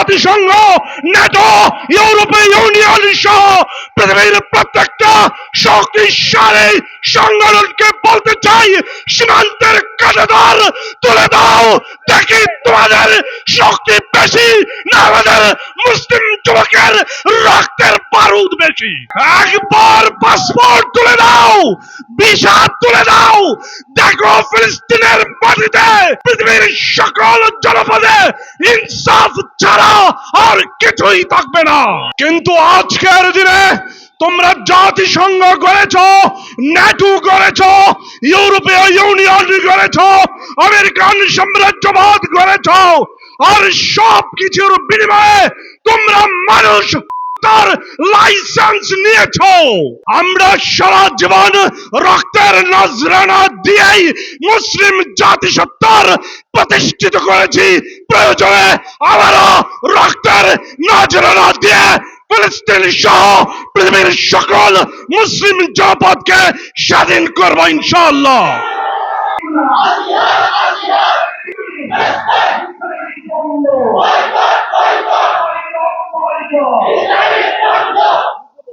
জাতিসংঘ, ন্যাটো, ইউরোপীয় ইউনিয়ন সহ পৃথিবীর প্রত্যেকটা শক্তিশালী সংগঠনকে বলতে চাই, সীমান্তের কাঁটাতার তুলে দাও। দেখি তোমাদের শক্তি বেশি না আমাদের মুসলিম যুবকের রক্তের বারুদ বেশি। একবার পাসপোর্ট তুলে দাও, ভিসা তুলে দাও। দেখো ফিলিস্তিনের মাটিতে পৃথিবীর সকল জনপদে ইনসাফ ছাড়া আর কিছুই থাকবে না। কিন্তু আজকের দিনে তোমরা জাতিসংঘ করেছ, ন্যাটো করেছ, ইউরোপীয় ইউনিয়ন করেছ, আমেরিকান সাম্রাজ্যবাদ করেছ, আর সব কিছুর বিনিময়ে তোমরা মানুষ তার লাইসেন্স নিয়েছ। আমরা সারা জীবন রক্তের নজরানা দিয়েই মুসলিম জাতিসত্তার প্রতিষ্ঠিত করেছি। প্রয়োজনে আবারও রক্তের নজরানা দিয়ে ফিলিস্তিন সহ পৃথিবীর সকল মুসলিম জনপদকে স্বাধীন করব ইনশাআল্লাহ।